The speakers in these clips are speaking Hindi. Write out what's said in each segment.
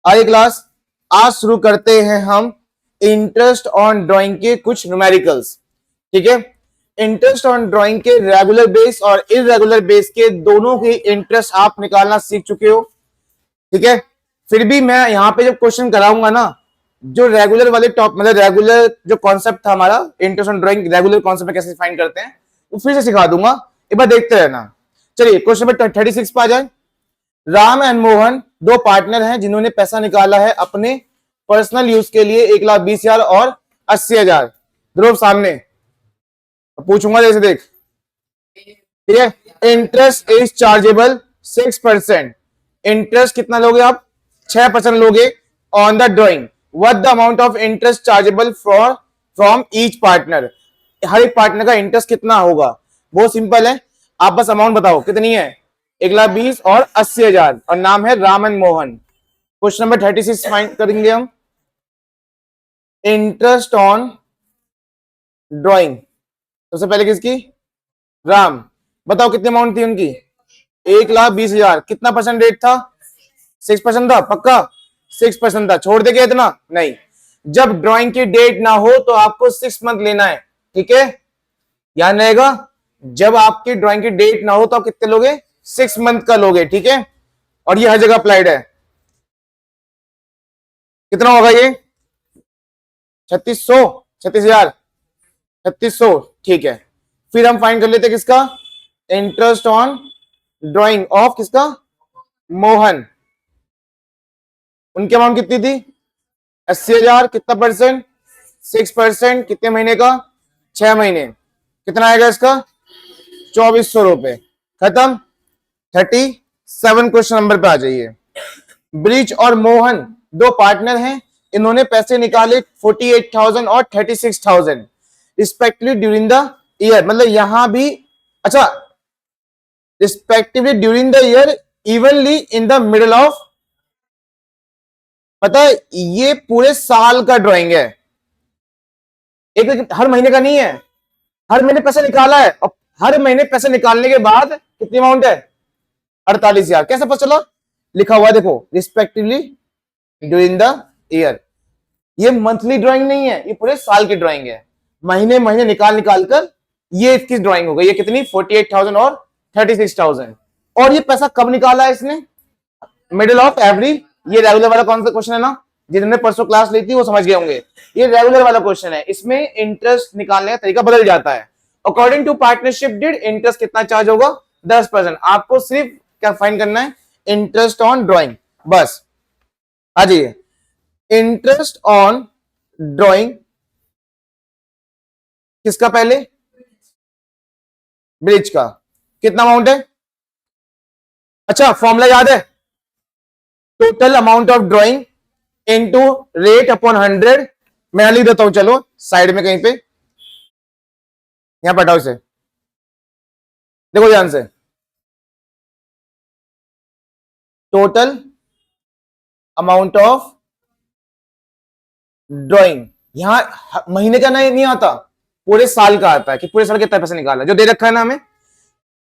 आगे क्लास, आज शुरू करते हैं हम इंटरेस्ट ऑन ड्राइंग के कुछ न्यूमेरिकल्स। ठीक है, इंटरेस्ट ऑन ड्राइंग के रेगुलर बेस और इरेगुलर बेस के दोनों ही इंटरेस्ट आप निकालना सीख चुके हो। ठीक है, फिर भी मैं यहां पे जब क्वेश्चन कराऊंगा ना, जो रेगुलर वाले टॉप मतलब रेगुलर जो कॉन्सेप्ट था हमारा interest on drawing, regular concept में कैसे फाइंड करते हैं वो फिर से सिखा दूंगा, एक बार देखते रहना। चलिए क्वेश्चन नंबर 36 पे आ जाए। राम एंड मोहन दो पार्टनर हैं जिन्होंने पैसा निकाला है अपने पर्सनल यूज के लिए 1,20,000 और 80,000। ध्रुव सामने पूछूंगा जैसे देख, ठीक है। Interest is chargeable 6%। इंटरेस्ट कितना लोगे आप? 6% लोगे on the drawing. What the amount of interest chargeable for from each partner. हर एक पार्टनर का इंटरेस्ट कितना होगा? बहुत सिंपल है, आप बस अमाउंट बताओ कितनी है। 1,20,000 और 80,000 और नाम है Ram and Mohan. Question number 36 find करेंगे हम। इंटरेस्ट ऑन ड्राइंग सबसे पहले किसकी? राम। बताओ कितनी अमाउंट थी उनकी? 1,20,000। कितना परसेंट रेट था? 6% था। पक्का 6% था। छोड़ देगा इतना? नहीं, जब ड्राइंग की डेट ना हो तो आपको 6 मंथ लेना है। ठीक है, ध्यान रहेगा, जब आपकी ड्राइंग की डेट ना हो तो आप कितने लोगे? 6 मंथ का लोगे। ठीक है, और ये हर जगह अप्लाइड है। कितना होगा ये? 3600, 36,000, 3600। ठीक है, फिर हम फाइंड कर लेते हैं किसका? इंटरेस्ट ऑन ड्राइंग ऑफ किसका? मोहन। उनकी अमाउंट कितनी थी? 80,000। कितना परसेंट? 6%। कितने महीने का? 6 महीने। कितना आएगा इसका? 2,400 रुपए। खत्म। 37 क्वेश्चन नंबर पे आ जाइए। ब्रिज और मोहन दो पार्टनर हैं, इन्होंने पैसे निकाले 48,000 और 36,000 रिस्पेक्टिवली ड्यूरिंग द ईयर। मतलब यहां भी अच्छा, respectively during the year evenly in the middle of. पता है ये पूरे साल का ड्राइंग है, एक हर महीने का नहीं है। हर महीने पैसा निकाला है और हर महीने पैसे निकालने के बाद कितनी अमाउंट है? 48,000। कैसे पता चला? लिखा हुआ है देखो, रिस्पेक्टिवली ड्यूरिंग द ईयर। ये मंथली ड्राइंग नहीं है, ये पूरे साल की ड्राइंग है। महीने महीने निकाल निकाल कर ये इसकी ड्राइंग हो गई। ये कितनी? 48,000 और 36,000। और ये पैसा कब निकाला है इसने? Middle of every. ये रेगुलर वाला कौन सा क्वेश्चन है ना, जिन्होंने परसों क्लास ली थी वो समझ गए होंगे। ये रेगुलर वाला क्वेश्चन है, इसमें इंटरेस्ट निकालने का तरीका बदल जाता है। According to partnership deed interest कितना चार्ज होगा? 10%। आपको सिर्फ क्या फाइंड करना है? इंटरेस्ट ऑन ड्राइंग, बस। आ जाइए, इंटरेस्ट ऑन ड्राइंग किसका? पहले ब्रिज का। कितना अमाउंट है? अच्छा, फॉर्मूला याद है? Total amount of drawing into rate upon 100। मैं लिख देता हूं, चलो साइड में कहीं पे, यहां पटाओ इसे, देखो ध्यान से। टोटल अमाउंट ऑफ ड्राइंग, यहां महीने का नहीं आता, पूरे साल का आता है कि पूरे साल कितना पैसा निकाला जो दे रखा है ना हमें।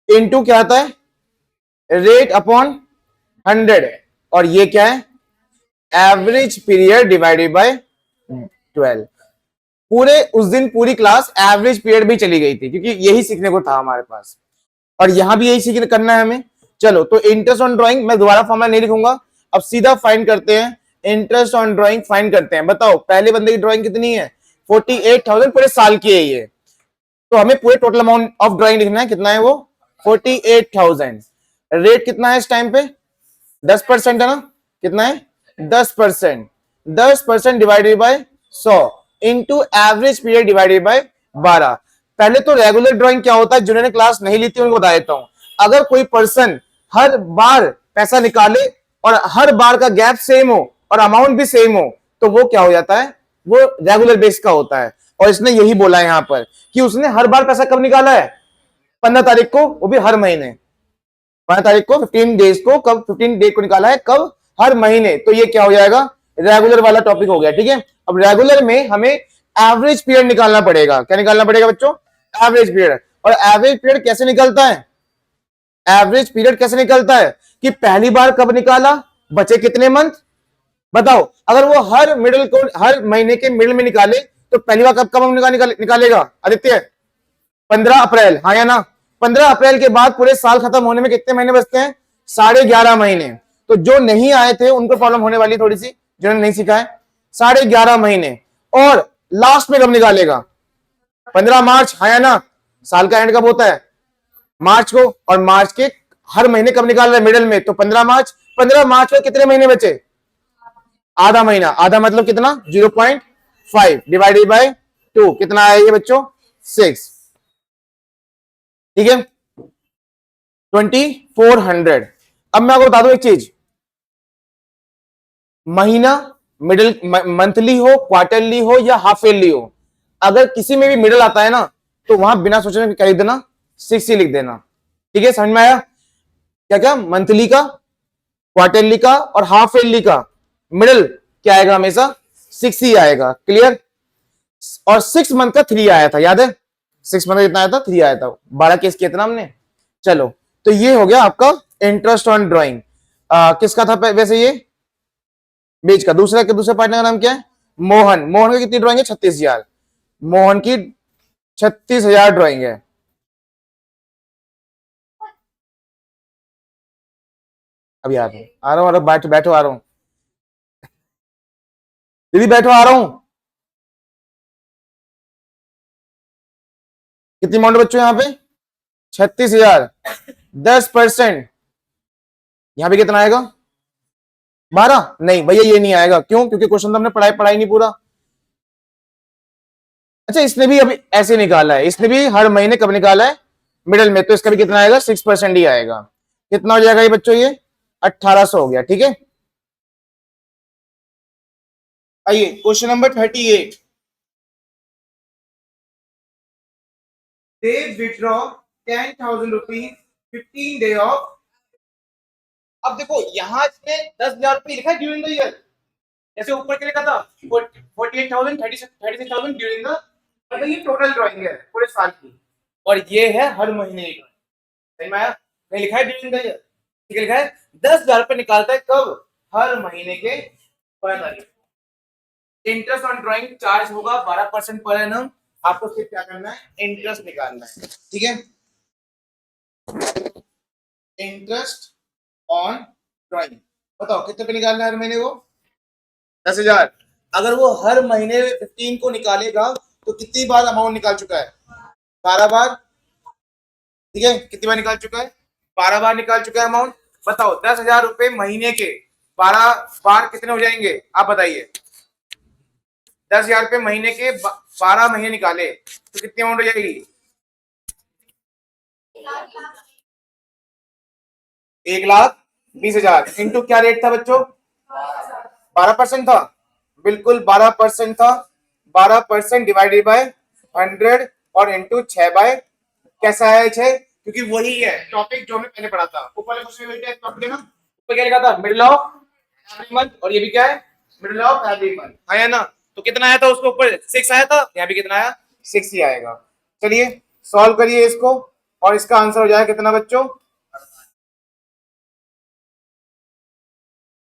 इनटू क्या आता है? Rate upon 100। और ये क्या है? Average period divided by 12। पूरे उस दिन पूरी क्लास एवरेज पीरियड भी चली गई थी क्योंकि यही सीखने को था हमारे पास, और यहां भी यही सीखने करना है हमें। चलो, तो इंटरेस्ट ऑन ड्राइंग मैं दोबारा फॉर्मूला नहीं लिखूंगा, अब सीधा फाइंड करते हैं। इंटरेस्ट ऑन ड्राइंग फाइंड करते हैं। बताओ पहले बंदे की ड्राइंग कितनी है? 48,000 पूरे साल की है ये, तो हमें पूरे टोटल अमाउंट ऑफ ड्राइंग लिखना है। कितना है वो? 48,000। रेट कितना है इस टाइम पे? 10% है ना। कितना है? 10%। 10% divided by 100 into average period divided by 12। पहले तो रेगुलर ड्राइंग क्या होता है, जिन्होंने क्लास नहीं ली थी उनको बता देता हूं। अगर कोई पर्सन हर बार पैसा निकाले और हर बार का गैप सेम हो और अमाउंट भी सेम हो तो वो क्या हो जाता है? वो रेगुलर बेस का होता है। और इसने यही बोला है यहां पर कि उसने हर बार पैसा कब निकाला है? 15 तारीख को, वो भी हर महीने। 15 तारीख को 15 डेज को, कब 15 डेट को निकाला है? कब? हर महीने। तो ये क्या हो जाएगा? रेगुलर वाला टॉपिक हो गया। ठीक है, अब रेगुलर में हमें एवरेज पीरियड निकालना पड़ेगा। क्या निकालना पड़ेगा बच्चों? Average period. और एवरेज पीरियड कैसे निकलता है? एवरेज पीरियड कैसे निकलता है कि पहली बार कब निकाला, बचे कितने मंथ, बताओ, अगर वो हर मिडिल को हर महीने के मिडिल में निकाले तो पहली बार कब कब निकालेगा आदित्य? 15 अप्रैल, हाँ या ना? 15 अप्रैल के बाद पूरे साल खत्म होने में कितने महीने बचते हैं? 11.5 महीने। तो जो नहीं आए थे उनको प्रॉब्लम होने वाली थोड़ी सी, जिन्होंने नहीं सीखा है। 11.5 महीने। और लास्ट में कब निकालेगा? 15 मार्च, हाँ या ना? साल का एंड कब होता है? मार्च को। और मार्च के हर महीने कब निकाल रहे हैं? मिडिल में। तो 15 मार्च। 15 मार्च को कितने महीने बचे? आधा महीना। आधा मतलब कितना? 0.5 डिवाइडेड बाय 2, कितना आया ये बच्चों? 6। ठीक है, 2400। अब मैं आपको बता दूं एक चीज, महीना मिडिल मंथली हो, क्वार्टरली हो या हाफ ईयरली हो, अगर किसी में भी मिडिल आता है ना तो वहां बिना सोचने क्या लिख देना? 6 ही लिख देना। ठीक है, समझ में आया? क्या क्या? मंथली का, क्वार्टरली का और हाफ ईयरली का मिडिल क्या आएगा? हमेशा 6 ही आएगा। क्लियर? और 6 मंथ का 3 आया था, याद है? 6 मंथ का कितना आया था? 3 आया था। 12 केस किया था ना हमने। चलो, तो ये हो गया आपका इंटरेस्ट ऑन ड्राइंग। किसका था वैसे ये? बीच का। दूसरे पार्टनर का नाम क्या है? मोहन। मोहन की कितनी ड्राइंग है? 36,000। मोहन की 36,000 ड्राइंग है। अभी आ रहा हूँ, बैठो बैठो, आ रहा हूँ दीदी, बैठो, आ रहा हूँ। कितनी अमाउंट बच्चों यहाँ पे? 36,000। 10%। यहाँ पे कितना आएगा? 12? नहीं भैया, ये नहीं आएगा। क्यों? क्योंकि क्वेश्चन तो हमने पढ़ाई नहीं पूरा। अच्छा, इसने भी अभी ऐसे निकाला है, इसने भी हर महीने कब निकाला है? मिडिल में। तो इसका भी कितना आएगा? 6% ही आएगा। कितना हो जाएगा ये बच्चों? ये 1800 हो गया। ठीक है, आइए question number 38। They withdraw 10,000 rupees 15 day of. अब देखो यहां इसने 10,000 रुपये लिखा है ड्यूरिंग द ईयर, जैसे ऊपर के लिखा था 48,000 36,000 ड्यूरिंग द, मतलब ये टोटल ड्राइंग है पूरे साल की, और ये है हर महीने की। सही में आया? नहीं लिखा है ड्यूरिंग द ईयर, ठीक है, लिखा है 10,000 रुपये निकालता है कब? हर महीने के 15 तारीख। इंटरेस्ट ऑन ड्राइंग चार्ज होगा 12% पर एनम। आपको सिर्फ क्या करना है? इंटरेस्ट निकालना है। ठीक है, इंटरेस्ट ऑन ड्राइंग। बताओ कितने पे निकालना है हर महीने को? 10,000। अगर वो हर महीने 15 को निकालेगा तो कितनी बार अमाउंट निकाल चुका है? 12 बार। ठीक है, कितनी बार निकाल चुका है? 12 बार निकाल चुका है अमाउंट। बताओ 10,000 रुपए महीने के 12 बार कितने हो जाएंगे? आप बताइए। 10,000 रुपए महीने के 12 महीने निकाले तो कितनी अमाउंट हो जाएगी? 1,20,000 इंटू क्या रेट था बच्चों? 12% था, बिल्कुल 12% था। 12% डिवाइडेड बाय 100 और इंटू 6/, कैसा है 6? क्योंकि वही है टॉपिक जो हमने पहले पढ़ा था। ऊपर क्वेश्चन में टॉपिक है ना, ऊपर क्या लिखा था? मिडिल ऑफ एवरी मंथ, और ये भी क्या है? मिडिल ऑफ एवरी मंथ, है ना? तो कितना आया था उसके ऊपर? 6 आया था। यहाँ भी कितना आया? 6 ही आएगा। चलिए सॉल्व करिए इसको, और इसका आंसर हो जाएगा कितना बच्चों?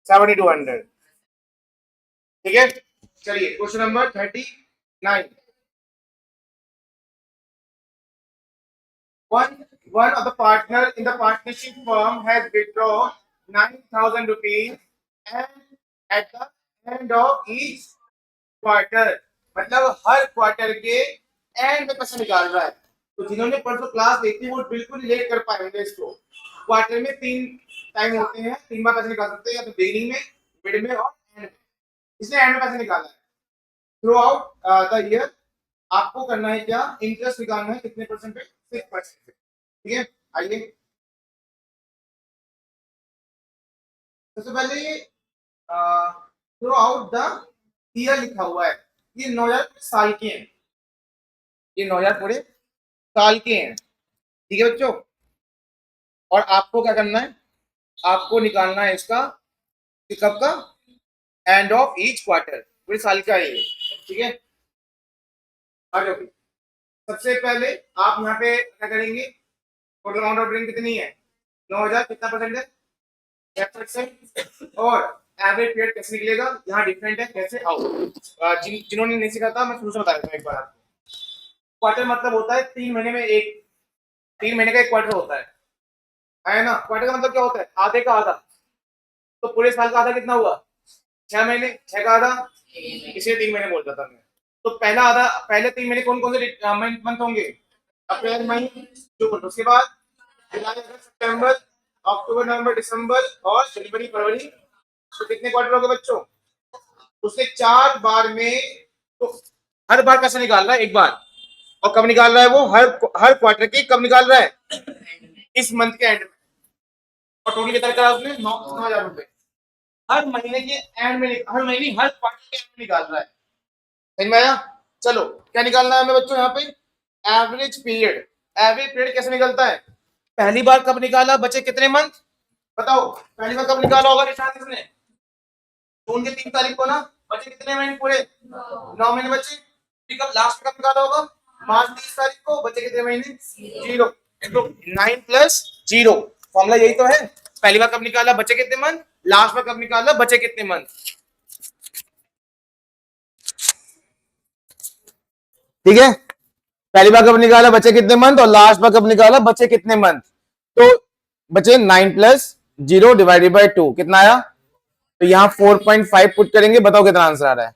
7,200। ठीक है, चलिए question number 39। One of the partner in the partnership firm has withdrawn 9,000 rupees and at the end of each quarter, मतलब हर क्वार्टर के एंड में पैसा निकाल रहा है। तो जिन्होंने परसों क्लास देखी वो बिल्कुल रिलेट कर पाएंगे इसको। क्वार्टर में 3 टाइम होते हैं, 3 बार पैसे निकाल सकते हैं, या तो बिगिनिंग में, मिड में और एंड में। इसने एंड में पैसे निकाला है। थ्रू आउट द ईयर आपको करना है क्या? इंटरेस्ट निकालना है कितने परसेंट पे? 6% पे। ठीक है, आइए सबसे पहले थ्रू आउट द ईयर लिखा हुआ है, ये 9,000 साल के हैं, ये 9,000 पूरे साल के हैं। ठीक है बच्चों, और आपको क्या करना है? आपको निकालना है इसका कब का? एंड ऑफ ईच क्वार्टर, पूरे साल का है ये। ठीक है, आ जाओ। सबसे पहले आप यहाँ पे क्या करेंगे? टोटल अमाउंट ऑफ ड्रिंक कितनी है? 9,000, कितना परसेंट है? 10%। और एवरेज पीरियड कैसे निकलेगा, यहाँ डिफरेंट है, कैसे आओ। जिन्होंने नहीं सीखा था मैं शुरू से बता देता हूँ एक बार आपको। क्वार्टर मतलब होता है 3 महीने में एक, 3 महीने का एक क्वार्टर होता है ना। क्वार्टर का मतलब क्या होता है, आधे का आधा। तो पूरे साल का आधा कितना हुआ, 6 महीने, 6 का आधा, इसलिए 3 महीने बोल रहा था मैं। तो पहला आधा, पहले 3 महीने कौन कौन से मंथ होंगे, अप्रैल मई जून। उसके बाद जुलाई अगस्त सितंबर अक्टूबर नवंबर दिसंबर और जनवरी फरवरी। तो कितने क्वार्टर हो गए बच्चों, उसने 4 बार में। तो हर बार कैसे निकाल रहा है, एक बार। और कब निकाल रहा है वो, हर क्वार्टर की कब निकाल रहा है, इस मंथ के एंड में। और टोटल कितना करा उसने, 9,000 रुपए हर महीने के एंड में, हर महीने हर क्वार्टर के एंड में निकाल रहा है। समझ में आया। चलो क्या निकालना है हमें बच्चों, यहाँ पे एवरेज पीरियड। एवरेज पीरियड कैसे निकलता है, पहली बार कब निकाला, बचे कितने मंथ बताओ, पहली बार कब निकाला होगा निशान इसने, जून के 3 तारीख को ना। बचे कितने महीने पूरे, 9 महीने बचे। फिर कब लास्ट कब निकाला होगा, मार्च 30 तारीख को। बचे कितने महीने, 0। तो 9+0 फॉर्मूला यही तो है। पहली बार कब निकाला, बचे कितने मंथ, लास्ट बार कब निकाला, बचे कितने मंथ। ठीक है, पहली बार कब निकाला, बचे कितने मंथ, और लास्ट बार कब निकाला, बचे कितने मंथ। तो बचे 9+0 डिवाइडेड बाय 2 कितना आया। तो यहां 4.5 पुट करेंगे, बताओ कितना आंसर आ रहा है।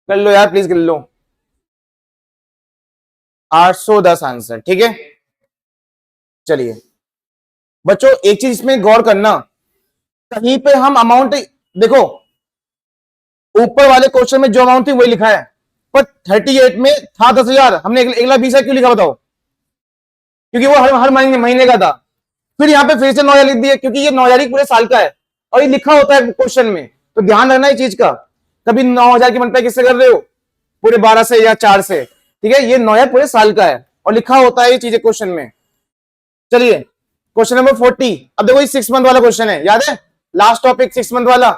कर लो यार प्लीज कर लो, 810 आंसर। ठीक है, चलिए बच्चों एक चीज इसमें गौर करना, कहीं पे हम अमाउंट देखो, ऊपर वाले क्वेश्चन में जो अमाउंट थी वही लिखा है, पर 38 में था 10,000, हमने 1,20,000 क्यों लिखा बताओ, क्योंकि वो हर महीने का था। फिर यहाँ पे फिर से 9,000 लिख दिए, क्योंकि ये 9,000 पूरे साल का है और ये लिखा होता है क्वेश्चन में, तो ध्यान रखना इस चीज का। कभी 9,000 की मल्टीप्लाई किससे कर रहे हो, पूरे 12 से या 4 से। ठीक है, ये 9,000 पूरे साल का है और लिखा होता है ये चीजें क्वेश्चन में। चलिए क्वेश्चन नंबर 40। अब देखो ये 6 मंथ वाला क्वेश्चन है, याद है लास्ट टॉपिक 6 मंथ वाला,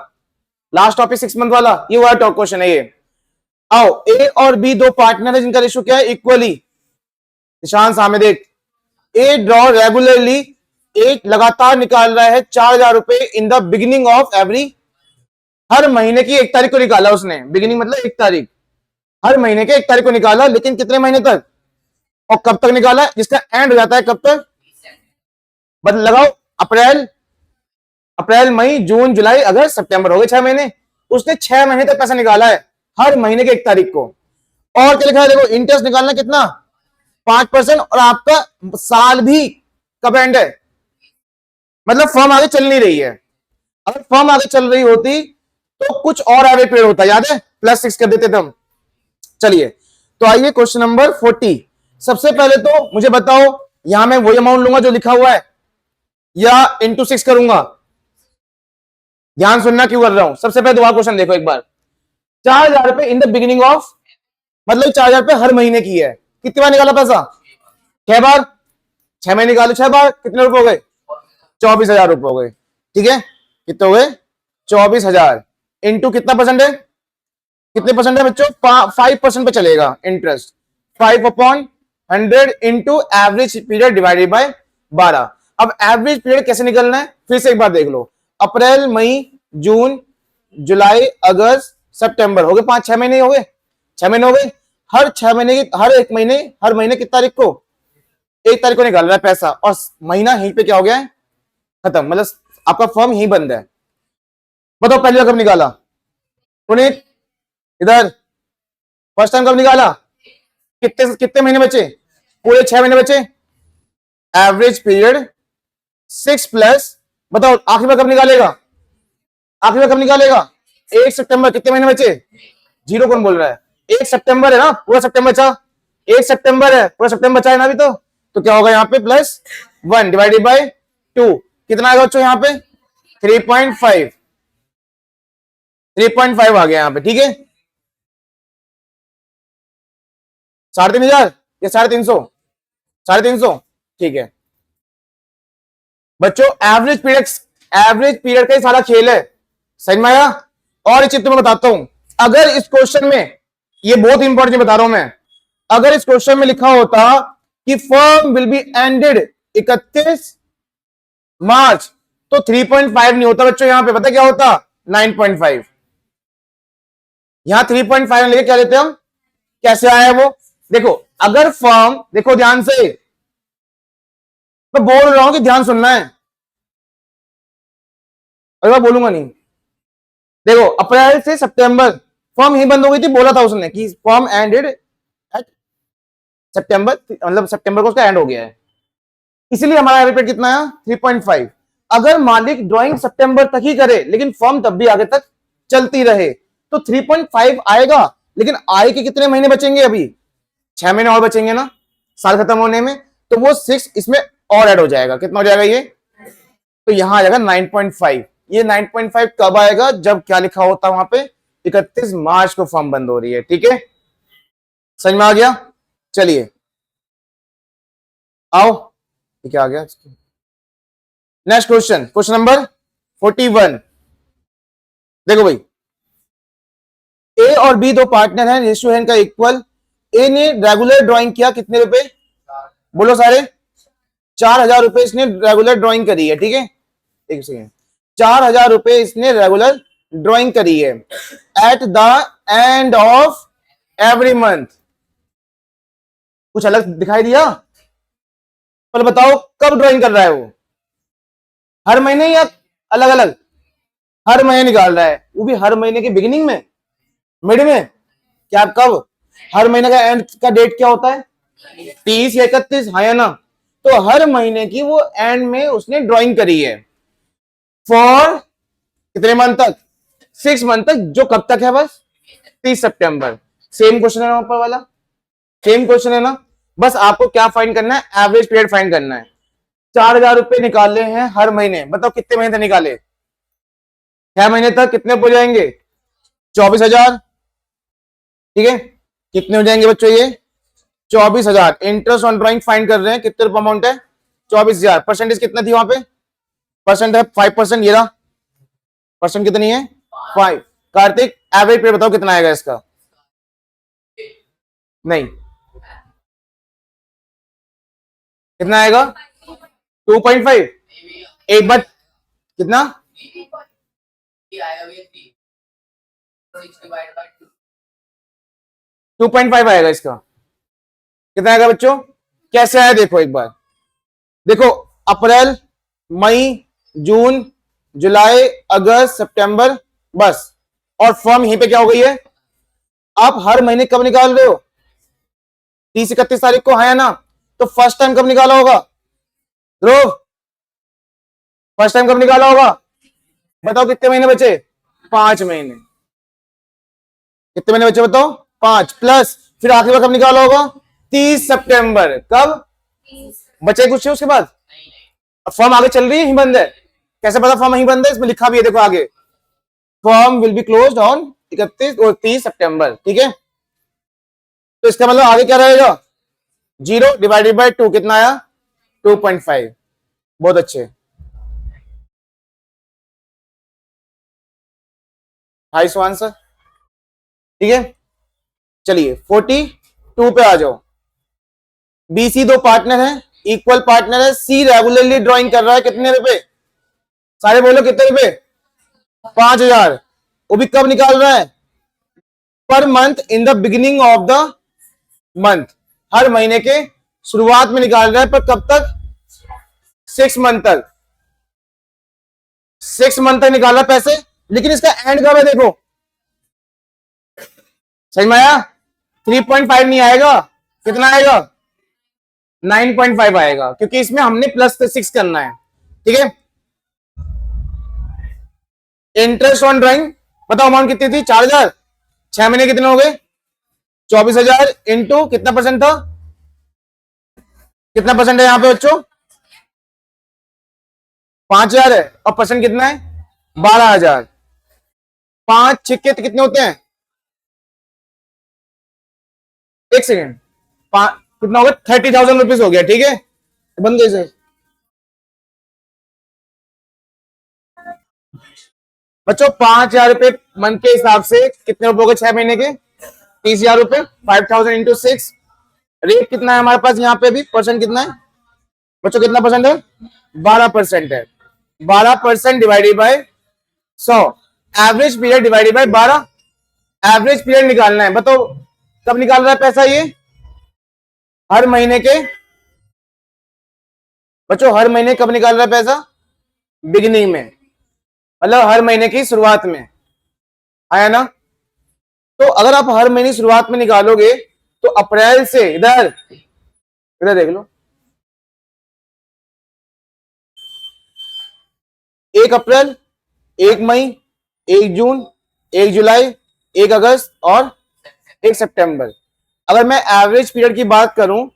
लास्ट टॉपिक 6 मंथ वाला, ये वाला टॉप क्वेश्चन है ये। आओ, ए और बी दो पार्टनर है जिनका रेशियो क्या है, इक्वली। निशान सामने देख, ए ड्रॉ रेगुलरली, एक लगातार निकाल रहा है 4,000 रुपए in the beginning of every, हर महीने की 1 तारीख को निकाला उसने, बिगिनिंग मतलब 1 तारीख, हर महीने के 1 तारीख को निकाला, लेकिन कितने महीने तक और कब तक निकाला, जिसका एंड हो जाता है कब तक, बदल लगाओ, अप्रैल, अप्रैल मई जून जुलाई अगस्त सितंबर, हो गए 6 महीने। उसने 6 महीने तक पैसा निकाला है, हर महीने के 1 तारीख को। और क्या लिखा है देखो, इंटरेस्ट निकालना कितना, 5%, और आपका साल भी कब एंड है, मतलब फर्म आगे चल नहीं रही है। अगर फर्म आगे चल रही होती तो कुछ और एवरेज पीरियड होता, याद है, +6 कर देते थे हम। चलिए तो आइए क्वेश्चन नंबर 40। सबसे पहले तो मुझे बताओ, यहां मैं वही अमाउंट लूंगा जो लिखा हुआ है या इंटू 6 करूंगा, ध्यान सुनना क्यों कर रहा हूं। सबसे पहले दोबारा क्वेश्चन देखो एक बार, 4,000 रुपए इन द बिगिनिंग ऑफ, मतलब 4,000 रुपए हर महीने की है, कितनी बार निकाला पैसा, 6 बार, 6 महीने निकालो 6 बार, कितने रुपए हो गए, 24,000 रुपए हो गए। ठीक है, कितने हो गए, 24,000 इंटू कितना परसेंट है, कितने परसेंट है बच्चों, 5% पे चलेगा interest, 5/100 into average period divided by 12। अब एवरेज पीरियड कैसे निकलना है, फिर से एक बार देख लो, अप्रैल मई जून जुलाई अगस्त सितंबर, हो गए 5-6 महीने हो गए, 6 महीने हो गए। हर 6 महीने की, हर एक महीने, हर महीने कितनी तारीख को, 1 तारीख को निकाल रहा है पैसा, और महीना यहीं पे क्या हो गया है, खत्म, मतलब आपका फॉर्म यहीं बंद है। बताओ पहली बार कब निकाला, पुनीत इधर, फर्स्ट टाइम कब निकाला, कितने कितने महीने बचे, पूरे 6 महीने बचे, एवरेज पीरियड 6+, बताओ आखिरी बार कब निकालेगा, आखिरी बार कब निकालेगा, 1 सितंबर, कितने महीने बचे, 0 कौन बोल रहा है, 1 सितंबर है ना, पूरा सितंबर बचा, 1 सितंबर है, पूरा सितंबर बचा है ना अभी तो क्या होगा यहाँ पे, +1 डिवाइडेड बाय 2, कितना आएगा बच्चों यहाँ पे, 3.5, 3.5 आ गया यहाँ पे। ठीक है, 3,500 या 350, 350, ठीक है बच्चों। एवरेज पीरियड का ही सारा खेल है, समझ में आया। और एक चीज तुम्हें बताता हूं, अगर इस क्वेश्चन में, ये बहुत इंपॉर्टेंट बता रहा हूं मैं, अगर इस क्वेश्चन में लिखा होता कि फर्म विल बी एंडेड 31 मार्च तो 3.5 नहीं होता बच्चों, यहां पे पता क्या होता, 9.5। यहां 3.5 लेके क्या लेते हम, कैसे आया वो, देखो अगर फर्म, देखो ध्यान से, मैं बोल रहा हूं कि ध्यान सुनना है, अगर मैं बोलूंगा नहीं। देखो अप्रैल से सितंबर फर्म ही बंद हो गई थी, बोला था उसने कि फर्म एंडेड एट सितंबर, मतलब सितंबर को उसका एंड हो गया है, इसीलिए हमारा रिपीट कितना है 3.5। अगर मालिक ड्राइंग सितंबर तक ही करे लेकिन फर्म तब भी आगे तक चलती रहे तो 3.5 आएगा, लेकिन आय के कितने महीने बचेंगे, अभी 6 महीने और बचेंगे ना साल खत्म होने में, तो वो 6 इसमें और ऐड हो जाएगा, कितना हो जाएगा ये, तो यहां आ जाएगा 9.5। ये 9.5 कब आएगा, जब क्या लिखा होता है वहां पे 31 मार्च को फर्म बंद हो रही है, ठीक है, समझ में आ गया। चलिए आओ, क्या आ गया, नेक्स्ट क्वेश्चन, क्वेश्चन नंबर 41। देखो भाई, ए और बी दो पार्टनर हैं, रेशियो है इनका इक्वल। ए ने रेगुलर ड्राइंग किया कितने रुपए, बोलो सारे, 4,000 रुपए इसने रेगुलर ड्राइंग करी है, ठीक है, एक सेकेंड, 4,000 रुपए इसने रेगुलर ड्राइंग करी है at the end of every month. कुछ अलग दिखाई दिया, पर बताओ कब ड्राइंग कर रहा है वो, हर महीने या अलग अलग, हर महीने निकाल रहा है, वो भी हर महीने के बिगिनिंग में, मिड में, क्या कब, हर महीने का एंड का डेट क्या होता है 30 या 31, हाँ या ना, तो हर महीने की वो एंड में उसने ड्राइंग करी है फॉर कितने मंथ तक, 6 मंथ तक, जो कब तक है बस 30 सितंबर। सेम क्वेश्चन है ना ऊपर वाला, सेम क्वेश्चन है ना, बस आपको क्या फाइंड करना है, एवरेज पीरियड फाइंड करना है। 4,000 रुपए निकाले हैं हर महीने, बताओ कितने महीने तक निकाले, 6 महीने तक कितने हो जाएंगे 24,000, ठीक है, कितने हो जाएंगे बच्चों ये 24,000। इंटरेस्ट ऑन ड्राइंग फाइंड कर रहे हैं, कितने रुपए अमाउंट है 24,000, परसेंटेज कितना थी वहां पे, परसेंट है 5%, ये रहा परसेंट कितनी है 5। कार्तिक एवरेज पीरियड बताओ कितना आएगा इसका, नहीं कितना आएगा 2.5, एक बार कितना 2.5 आएगा इसका, कितना आएगा बच्चों, कैसे आया देखो एक बार, देखो अप्रैल मई जून जुलाई अगस्त सितंबर, बस, और फर्म यहीं पे क्या हो गई है, आप हर महीने कब निकाल रहे हो 30-31 तारीख को, है या ना, तो फर्स्ट टाइम कब निकाला होगा ध्रुव, फर्स्ट टाइम कब निकाला होगा, बताओ कितने महीने बचे 5 महीने, कितने महीने बचे बताओ 5, प्लस फिर आखिरी बार कब निकाला होगा 30 सितंबर, कब बचे कुछ उसके बाद, फर्म आगे चल रही है, ही बंद है, कैसे पता फर्म ही बंद है, इसमें लिखा भी है देखो आगे, firm will be closed on 31 और 30 सितंबर, ठीक है, तो इसका मतलब आगे क्या रहेगा 0 डिवाइडेड बाय 2, कितना आया 2.5, बहुत अच्छे, हाई सो आंसर, ठीक है। चलिए 42 पे आ जाओ, बीसी दो पार्टनर है, इक्वल पार्टनर है, सी रेगुलरली ड्राइंग कर रहा है कितने रुपए, सारे बोलो कितने रुपए 5,000, वो भी कब निकाल रहा है per month in the beginning of the month, हर महीने के शुरुआत में निकाल रहा है, पर कब तक 6 मंथ तक, 6 मंथ तक निकाल रहा है पैसे, लेकिन इसका एंड कब है देखो, समझ में आया, 3.5 नहीं आएगा, कितना आएगा 9.5 आएगा, क्योंकि इसमें हमने +6 करना है, ठीक है। इंटरेस्ट ऑन ड्राइंग बताओ अमाउंट कितनी थी 4,000, 6 महीने कितने हो गए 24,000 इंटू कितना परसेंट था, कितना परसेंट है यहां पे बच्चों 5,000 है, और परसेंट कितना है 12,000, 5 छिक्के कितने होते हैं, एक सेकेंड, कितना हो गया 30,000 रुपीज हो गया, ठीक है, बंद कैसे, बच्चों 5,000 रुपए मंथ के हिसाब से कितने रुपए हो गए 6 महीने के 30,000 रुपए, 5,000 इंटू 6, रेट कितना है हमारे पास यहाँ पे भी, परसेंट कितना है बच्चों, कितना परसेंट है 12% है, 12% divided by 100, average period divided by 12, average period निकालना है। बताओ कब निकाल रहा है पैसा ये? हर महीने के बच्चों, हर महीने कब निकाल रहा है पैसा? बिगिनिंग में, मतलब हर महीने की शुरुआत में, आया ना? तो अगर आप हर महीने शुरुआत में निकालोगे तो अप्रैल से इधर इधर देख लो, 1 अप्रैल, 1 मई, 1 जून, 1 जुलाई, 1 अगस्त और 1 सितंबर। अगर मैं एवरेज पीरियड की बात करूं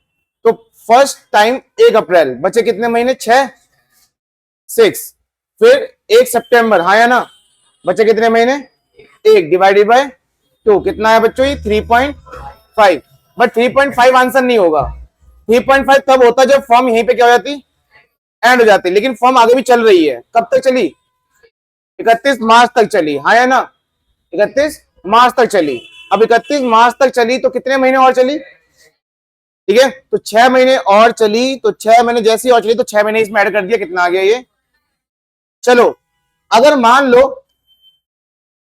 तो फर्स्ट टाइम 1 अप्रैल, बचे कितने महीने? 6, फिर 1 सितंबर, हाँ या ना? बचे कितने महीने? 1 डिवाइडेड बाय 2, कितना है बच्चों? ये 3.5। बट 3.5 आंसर नहीं होगा। 3.5 तब होता जब फॉर्म यहीं पे क्या हो जाती? एंड हो जाती। लेकिन फॉर्म आगे भी चल रही है। कब तक चली? 31 मार्च तक चली, हाँ या ना? 31 मार्च तक चली। अब 31 मार्च तक चली तो कितने महीने और चली? ठीक है, तो 6 महीने और चली। तो 6 महीने जैसी और चली तो 6 महीने इसमें ऐड कर दिया, कितना आ गया ये? चलो, अगर मान लो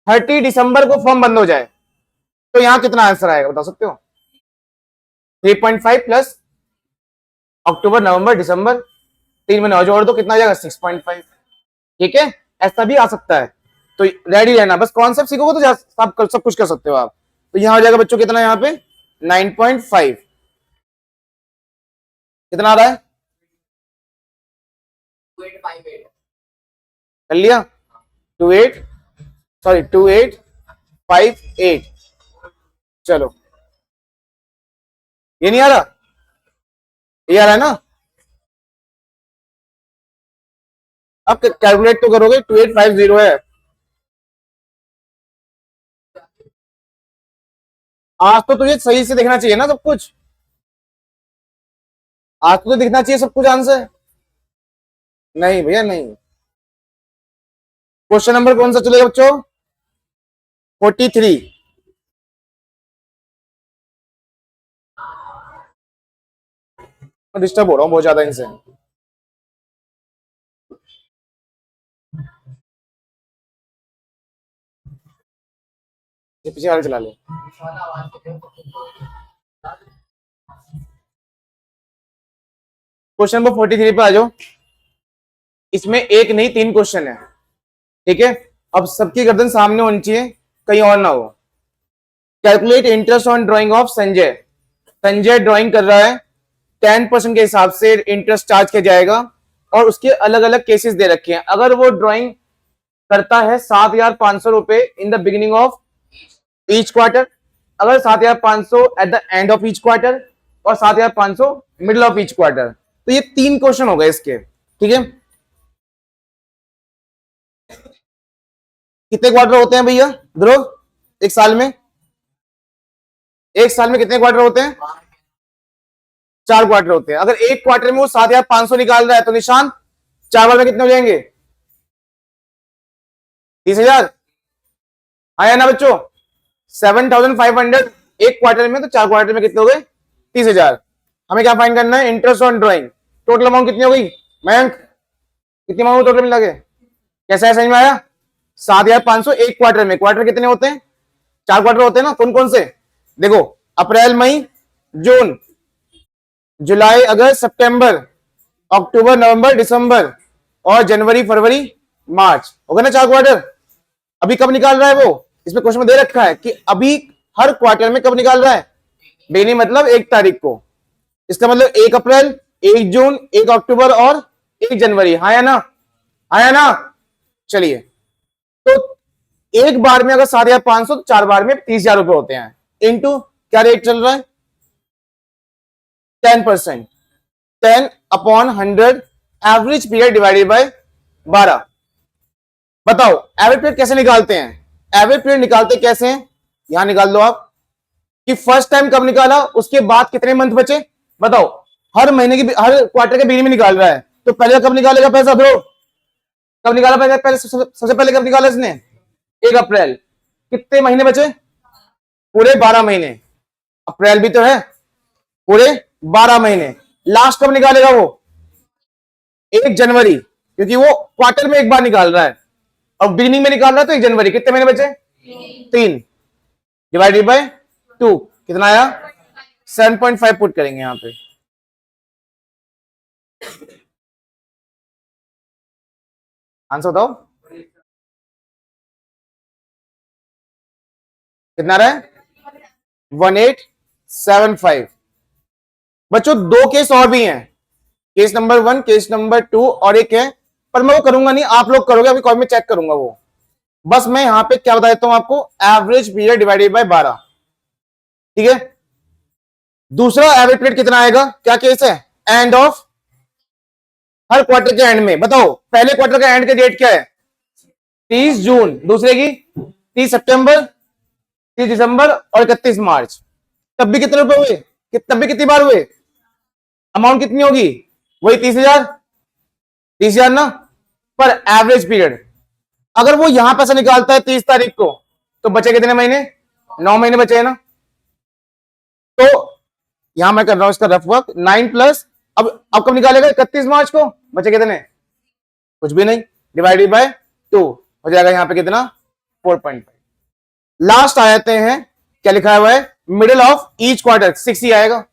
30 दिसंबर को फॉर्म बंद हो जाए तो यहां कितना आंसर आएगा, बता सकते हो? 3.5 प्लस अक्टूबर, नवंबर, दिसंबर, 3 महीने और जोड़ दो, कितना आ जाएगा? 6.5। ठीक है, ऐसा भी आ सकता है। तो रेडी रहना, बस कॉन्सेप्ट सीखोगे तो सब कुछ कर सकते हो आप। तो यहां हो जाएगा बच्चों कितना? यहां पे 9.5। कितना आ रहा है? कर लिया? 28, सॉरी 2858। चलो, ये नहीं आ रहा? ये आ रहा है ना? अब कैलकुलेट तो करोगे, 2850 है। आज तो तुझे सही से देखना चाहिए ना सब कुछ, आज तो दिखना चाहिए सब कुछ आंसर। नहीं भैया नहीं। क्वेश्चन नंबर कौन सा चलेगा बच्चों? 43। डिस्टर्ब हो रहा हूँ बहुत ज्यादा इनसे। ये पीछे वाले चला ले। क्वेश्चन नंबर 43 पे आ जाओ। इसमें एक नहीं 3 क्वेश्चन है। ठीक है, अब सबकी गर्दन सामने होनी चाहिए, कहीं और ना हो। Calculate interest on drying of Sanjay. Sanjay drawing कर रहा है, 10% के हिसाब से इंटरेस्ट चार्ज किया जाएगा और उसके अलग अलग केसेस दे रखे हैं। अगर वो ड्राइंग करता है 7,500 रुपए in the beginning of each quarter, अगर 7,500 at the end of each quarter और 7,500 मिडिल ऑफ ईच क्वार्टर। तो ये 3 क्वेश्चन हो गए इसके। ठीक है, कितने क्वार्टर होते हैं भैया ध्रुव एक साल में? एक साल में कितने क्वार्टर होते हैं? 4 क्वार्टर होते हैं। अगर एक क्वार्टर में वो 7,500 निकाल रहा है तो निशान 4 बार में कितने हो जाएंगे? 30,000, आया ना बच्चों? 7,500 एक क्वार्टर में, तो 4 क्वार्टर में कितने हो गए? 30,000। हमें क्या फाइंड करना है? Interest on drawing. Total amount कितनी हो गई मयंक? कितनी अमाउंट टोटल मिला के? कैसा है, समझ में आया? 7,500 एक क्वार्टर में। क्वार्टर कितने होते हैं? 4 क्वार्टर होते हैं ना। कौन कौन से? देखो, अप्रैल, मई, जून, जुलाई, अगस्त, सितंबर, अक्टूबर, नवंबर, दिसंबर और जनवरी, फरवरी, मार्च। हो गया ना 4 क्वार्टर। अभी कब निकाल रहा है वो? इसमें क्वेश्चन में दे रखा है कि अभी हर क्वार्टर में कब निकाल रहा है? बेनी मतलब 1 तारीख को। इसका मतलब 1 अप्रैल, 1 जून, 1 अक्टूबर और 1 जनवरी। हाँ या ना? आया ना? चलिए, तो एक बार में अगर 7,500 तो 4 बार में 30,000 रुपए होते हैं। इनटू क्या रेट चल रहा है? 10%, 10/100 एवरेज पीरियड डिवाइडेड बाय 12। बताओ एवरेज पीरियड कैसे निकालते हैं? एवरेज पीरियड निकालते कैसे हैं? यहां निकाल दो आप कि फर्स्ट टाइम कब निकाला, उसके बाद कितने मंथ बचे। बताओ, हर महीने की, हर क्वार्टर के बिगिनिंग में निकाल रहा है तो पहले कब निकालेगा पैसा ब्रो? कब निकाला पैसा? पहले सबसे पहले कब निकाला इसने? 1 अप्रैल। कितने महीने बचे? पूरे 12 महीने। अप्रैल भी तो है, पूरे 12 महीने। लास्ट कब निकालेगा वो? 1 जनवरी, क्योंकि वो क्वार्टर में एक बार निकाल रहा है और बिगिनिंग में निकाल रहा है, तो 1 जनवरी। कितने महीने बचे? 3 डिवाइडेड बाय 2 कितना आया? 7.5 पुट करेंगे यहां पे। आंसर बताओ कितना रहा है? 1875। बच्चों 2 केस और भी हैं, केस नंबर 1, केस नंबर 2 और एक है, पर मैं वो करूंगा नहीं, आप लोग करोगे, अभी कॉल में चेक करूंगा वो। बस मैं यहां पे क्या बता देता हूं आपको, एवरेज पीरियड डिवाइडेड बाय 12। ठीक है, दूसरा एवरेज पीरियड कितना आएगा? क्या केस है? एंड ऑफ हर क्वार्टर के एंड में। बताओ पहले क्वार्टर का एंड के डेट क्या है? 30 जून, दूसरे की 30 सितंबर, 30 दिसंबर और 31 मार्च। तब भी कितने रुपए हुए? तब भी कितनी बार हुए? अमाउंट कितनी होगी? वही 30,000, 30,000 ना, पर एवरेज पीरियड। अगर वो यहां पैसा निकालता है 30 तारीख को, तो बचे कितने महीने? 9 महीने बचे हैं ना। तो यहां मैं कर रहा हूं इसका रफ वर्क, 9 प्लस, अब कब निकालेगा? 31 मार्च को। बचे कितने? कुछ भी नहीं, डिवाइडेड बाय 2 हो जाएगा यहां पे कितना? 4.5। लास्ट आ जाते हैं, क्या लिखा हुआ है? मिडिल ऑफ ईच क्वार्टर, 6 ही आएगा।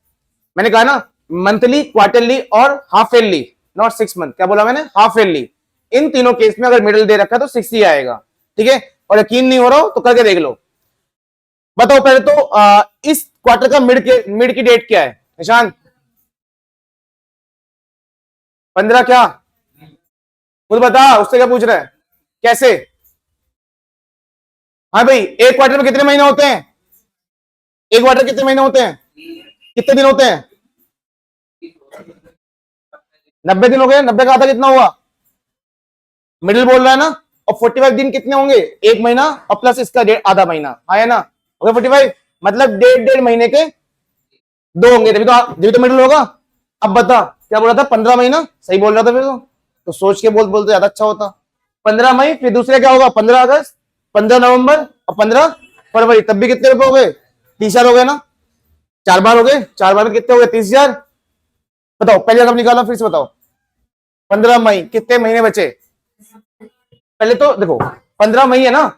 मैंने कहा ना मंथली, क्वार्टरली और हाफ ईयरली, नॉट 6 मंथ। क्या बोला मैंने? Half yearly. इन तीनों केस में अगर मिडिल दे रखा है तो 6 ही आएगा। ठीक है, और यकीन नहीं हो रहा हो तो करके देख लो। बताओ पहले तो इस क्वार्टर का मिड की डेट क्या है? निशान 15 क्या? खुद बता, उससे क्या पूछ रहा है? कैसे? हाँ भाई, एक क्वार्टर में कितने महीने होते हैं? एक क्वार्टर कितने महीने होते हैं? कितने दिन होते हैं? 90 दिन हो गए। 90 का आधा कितना हुआ? मिडिल बोल रहा है ना। और 45 दिन कितने होंगे? एक महीना और प्लस इसका आधा महीना, हाँ है ना। हो गया 45, मतलब 1.5 महीने के 2 होंगे, तभी तो मिडिल होगा। अब बता क्या बोला था? 15 महीना, सही बोल रहा था फिर तो सोच के बोलते ज्यादा अच्छा होता। 15 मई, फिर दूसरे क्या होगा? 15 अगस्त, 15 नवंबर और 15 फरवरी। तब भी कितने रुपए हो गए? 30,000 हो गए ना। 4 बार हो गए, 4 बार में कितने हो गए? 30,000। बताओ पहले कब निकाला, फिर से बताओ। 15 मई, कितने महीने बचे? पहले तो देखो 15 मई है ना,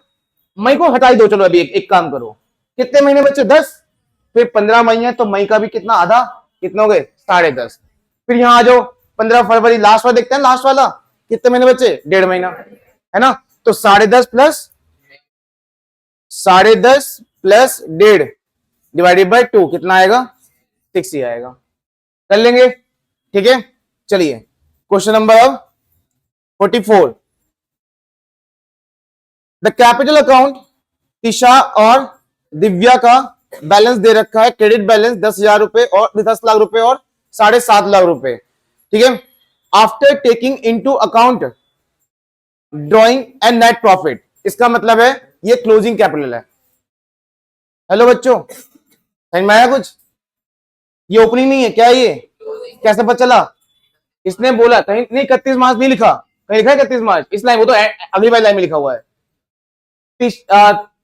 मई को हटा ही दो। चलो अभी एक काम करो, कितने महीने बचे? 10। फिर 15 मई है तो मई का भी कितना? आधा। कितने हो गए? 10.5। फिर यहां आ जाओ, 15 फरवरी, लास्ट वाला देखते हैं, लास्ट वाला कितने महीने बचे? 1.5 महीना है ना। तो 10.5 प्लस 10.5 प्लस 1.5 डिवाइडेड बाय 2 कितना आएगा? 6 ही आएगा। कर लेंगे, ठीक है। चलिए क्वेश्चन नंबर अब 44। द कैपिटल अकाउंट, तिशा और दिव्या का बैलेंस दे रखा है, क्रेडिट बैलेंस 10,000 रुपए और 10 लाख रुपए और 7.5 लाख रुपए। ठीक है, after taking into account drawing and net profit. इसका मतलब है ये क्लोजिंग कैपिटल है। हेलो बच्चों, समझ में आया कुछ? ये ओपनिंग नहीं है क्या? ये कैसे पता चला? इसने बोला कहीं नहीं, 31 मार्च नहीं लिखा, कहीं लिखा है 31 मार्च इस लाइन, वो तो अगली वाली लाइन में लिखा हुआ है।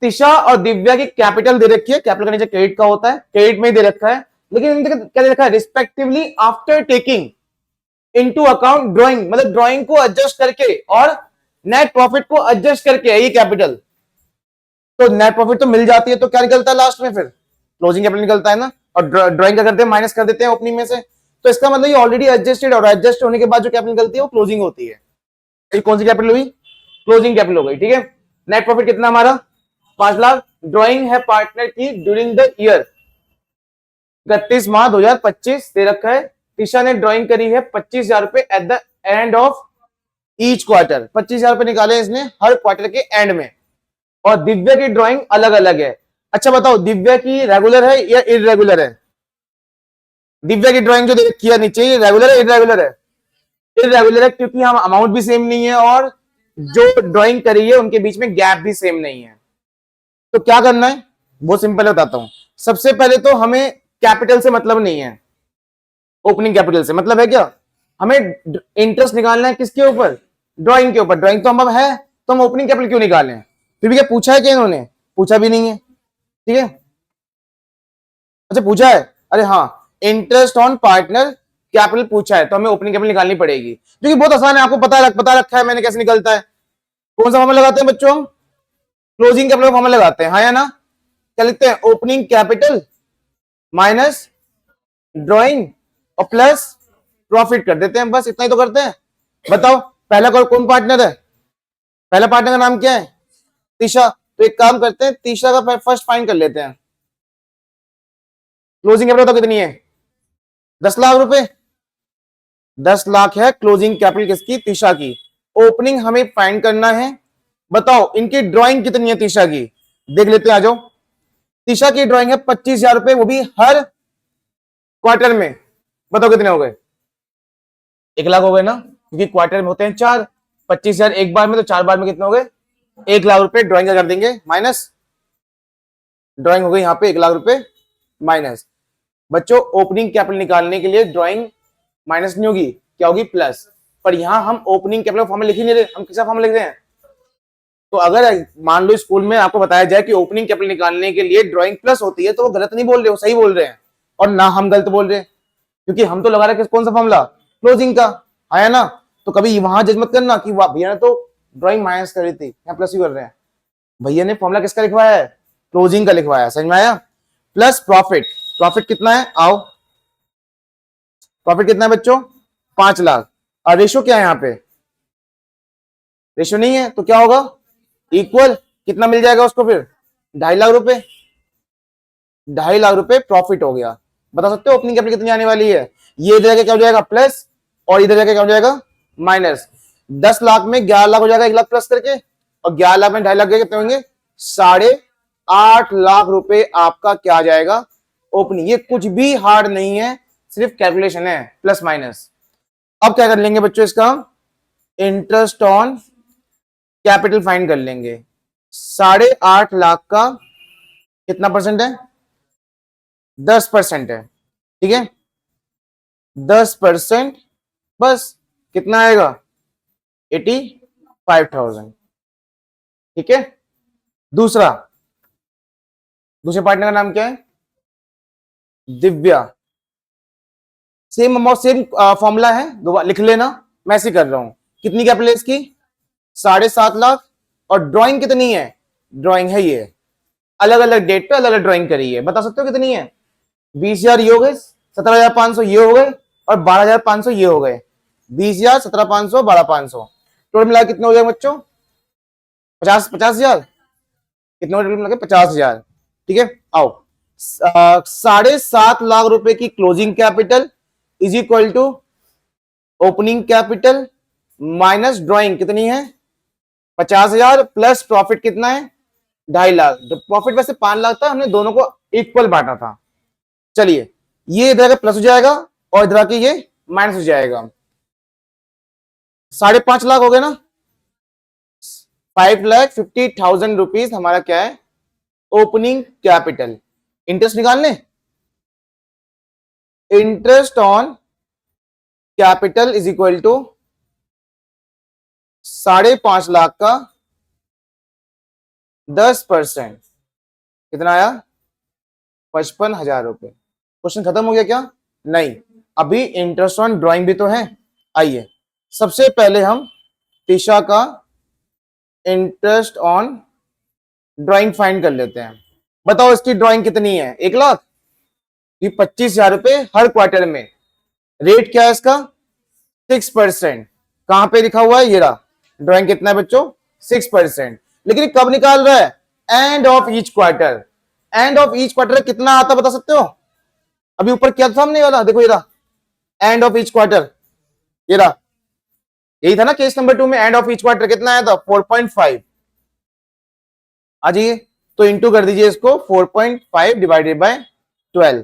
तिशा और दिव्या की कैपिटल दे रखी है, कैपिटल का नीचे क्रेडिट का होता है, क्रेडिट में ही दे रखा है, लेकिन क्या दे रखा है? Respectively after taking into account drawing, मतलब ड्राइंग को एडजस्ट करके और नेट प्रॉफिट को एडजस्ट करके है ये कैपिटल। तो नेट प्रॉफिट तो मिल जाती है, तो क्या निकलता है लास्ट में? फिर क्लोजिंग कैपिटल निकलता है ना। और ड्राइंग क्या करते हैं? माइनस कर देते हैं ओपनिंग में से। तो इसका मतलब ये ऑलरेडी एडजस्टेड, और एडजस्ट होने के बाद जो कैपिटल निकलती है वो क्लोजिंग होती है। ये कौन सी कैपिटल हुई? क्लोजिंग कैपिटल हो गई। ठीक है, नेट प्रॉफिट कितना हमारा? 5 लाख। ड्राइंग है पार्टनर की ड्यूरिंग द ईयर 31 मार्च 2025 दे रखा है। ईशा ने ड्राइंग करी है 25,000 रुपए at the end of each quarter. 25,000 रुपए निकाले इसने हर क्वार्टर के एंड में। और दिव्या की ड्राइंग अलग अलग है। अच्छा बताओ दिव्या की रेगुलर है या इरेगुलर है? दिव्या की ड्राइंग जो दे रखी है नीचे, ये रेगुलर है इरेगुलर है? इरेगुलर है, क्योंकि हम अमाउंट भी सेम नहीं है और जो ड्राइंग करी है उनके बीच में गैप भी सेम नहीं है। तो क्या करना है? बहुत सिंपल बताता हूं। सबसे पहले तो हमें कैपिटल से मतलब नहीं है, ओपनिंग कैपिटल से मतलब है क्या? हमें इंटरेस्ट निकालना है किसके ऊपर? ड्राइंग के ऊपर। ड्राइंग तो हम अब है, तो हम ओपनिंग कैपिटल क्यों निकालें? फिर भी क्या पूछा है क्या इन्होंने? पूछा भी नहीं है। ठीक है, अच्छा पूछा है, अरे हाँ, इंटरेस्ट ऑन पार्टनर कैपिटल पूछा है तो हमें ओपनिंग कैपिटल निकालनी पड़ेगी, जो कि बहुत आसान है, आपको पता रखा है मैंने कैसे निकलता है। कौन सा फॉर्मूला लगाते हैं बच्चों हम? क्लोजिंग कैपिटल का फॉर्मूला लगाते हैं, हाँ या ना? क्या लिखते हैं? ओपनिंग कैपिटल माइनस ड्राइंग और प्लस प्रॉफिट कर देते हैं, बस इतना ही तो करते हैं। बताओ पहला कौन पार्टनर है? पहला पार्टनर का नाम क्या है? तीशा। तो एक काम करते हैं, तीशा का फर्स्ट फाइंड कर लेते हैं। क्लोजिंग कैपिटल तो कितनी है? 10 लाख रुपए। 10 लाख है क्लोजिंग कैपिटल किसकी? तीशा की। ओपनिंग हमें फाइंड करना है। बताओ इनकी ड्राइंग कितनी है तीशा की? देख लेते हैं, आ जाओ। तीशा की ड्राइंग है 25,000 रुपए, वो भी हर क्वार्टर में। बताओ कितने हो गए? 1 लाख हो गए ना, क्योंकि क्वार्टर में होते हैं 4। 25,000 एक बार में, तो 4 बार में कितने हो गए? 1 लाख रुपए। ड्राइंग कर देंगे माइनस, ड्राइंग हो गई यहां पे 1 लाख रुपए माइनस। बच्चों ओपनिंग कैपिटल निकालने के लिए ड्राइंग माइनस नहीं होगी, क्या होगी? प्लस। पर यहां हम ओपनिंग कैपिटल फॉर्मूला लिख ही नहीं रहे, हम किसका फॉर्मूला लिख रहे हैं? तो अगर मान लो स्कूल में आपको बताया जाए कि ओपनिंग कैपिटल निकालने के लिए ड्राइंग प्लस होती है, तो वो गलत नहीं बोल रहे, वो सही बोल रहे हैं। और ना हम गलत बोल रहे हैं, क्योंकि हम तो लगा रहे कौन सा फॉर्मूला? क्लोजिंग का, है ना? तो कभी वहां जज मत करना कि वाह भैया ने तो ड्राइंग माइनस करी थी, यहाँ प्लस ही कर रहे हैं। भैया ने फॉर्मूला किसका लिखवाया है? क्लोजिंग का लिखवाया। समझ में आया? Plus profit. प्रॉफिट कितना है? आओ, प्रॉफिट कितना है बच्चों? 5 लाख। और रेशो क्या है यहाँ पे? रेशो नहीं है, तो क्या होगा? इक्वल। कितना मिल जाएगा उसको फिर? 2.5 लाख रुपए। 2.5 लाख रुपए प्रॉफिट हो गया। बता सकते हो ओपनिंग कैपिटल कितनी आने वाली है? ये इधर जाके क्या हो जाएगा? प्लस, और इधर जाके क्या हो जाएगा? माइनस। 10 लाख में 11 लाख हो जाएगा, 1 लाख प्लस करके, और 11 लाख में 2.5 लाख कितने होंगे? 8.5 लाख रुपए आपका क्या आ जाएगा? ओपनिंग। ये कुछ भी हार्ड नहीं है, सिर्फ कैलकुलेशन है, प्लस माइनस। अब क्या कर लेंगे बच्चों? इसका इंटरेस्ट ऑन कैपिटल फाइंड कर लेंगे। 8.5 लाख का कितना परसेंट है? 10% है, ठीक है? 10%, बस कितना आएगा? 85,000, ठीक है? दूसरे पार्टनर का नाम क्या है? Divya. Same amount, same formula है, दोबारा लिख लेना, मैं ऐसे कर रहा हूं। कितनी कैपिटल इसकी? 7.5 लाख। और ड्राइंग कितनी है? ड्राइंग है ये, अलग अलग डेट पे अलग अलग ड्राइंग करी है। बता सकते हो कितनी है? 20,000 ये हो गए, 17,500 ये हो गए, और 12,500 ये हो गए। 20,000, 17,500, 12,500, टोटल मिला कितने हो जाएंगे बच्चों? 50,000। कितने टोटल मिला के? 50,000, ठीक है? आओ, 7.5 लाख रुपए की closing capital is equal to opening capital minus drawing कितनी है? 50,000, प्लस प्रॉफिट कितना है? 2.5 लाख। प्रॉफिट वैसे 5 लाख था, हमने दोनों को इक्वल बांटा था। चलिए, ये इधर का प्लस हो जाएगा और इधर के ये माइनस हो जाएगा। 5.5 लाख हो गए ना? 5,50,000 रुपीज हमारा क्या है? Opening capital. इंटरेस्ट निकालने, interest on capital is equal to 5.5 lakh का 10%, कितना आया? 55,000 रुपए। क्वेश्चन खत्म हो गया क्या? नहीं, अभी इंटरेस्ट ऑन ड्राइंग भी तो है। आइए, सबसे पहले हम तीशा का इंटरेस्ट ऑन ड्राइंग फाइंड कर लेते हैं। बताओ इसकी ड्राइंग कितनी है? 1 लाख। ये 25,000 रुपए हर क्वार्टर में। रेट क्या है इसका? 6%। कहां पे लिखा हुआ है? ये रहा। ड्राइंग कितना है बच्चों? 6%। लेकिन ये कब निकाल रहा है? End of each quarter. End of each quarter कितना आता बता सकते हो? अभी ऊपर क्या था सामने वाला, देखो ये रहा एंड ऑफ ईच क्वार्टर, ये रहा। यही था ना केस नंबर 2 में, एंड ऑफ ईच क्वार्टर कितना आया था? 4.5। आ जाइए, तो इंटू कर दीजिए इसको, 4.5 डिवाइडेड बाय 12।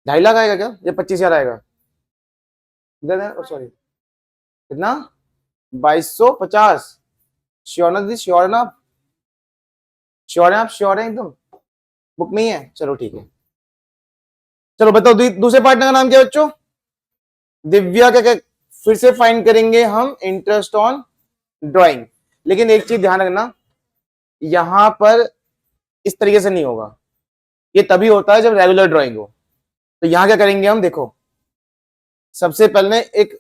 2.5 लाख आएगा क्या? ये 25,000 आएगा? सॉरी, कितना? 2,250। श्योर ना दीदी? श्योर ना आप? श्योर है आप? श्योर है एकदम? बुक में ही है? चलो ठीक है। चलो बताओ दूसरे पार्टनर का नाम क्या है बच्चों? दिव्या। क्या फिर से फाइंड करेंगे हम इंटरेस्ट ऑन ड्राइंग। लेकिन एक चीज ध्यान रखना, यहां पर इस तरीके से नहीं होगा, ये तभी होता है जब रेगुलर ड्राइंग हो। तो यहां क्या करेंगे हम, देखो सबसे पहले एक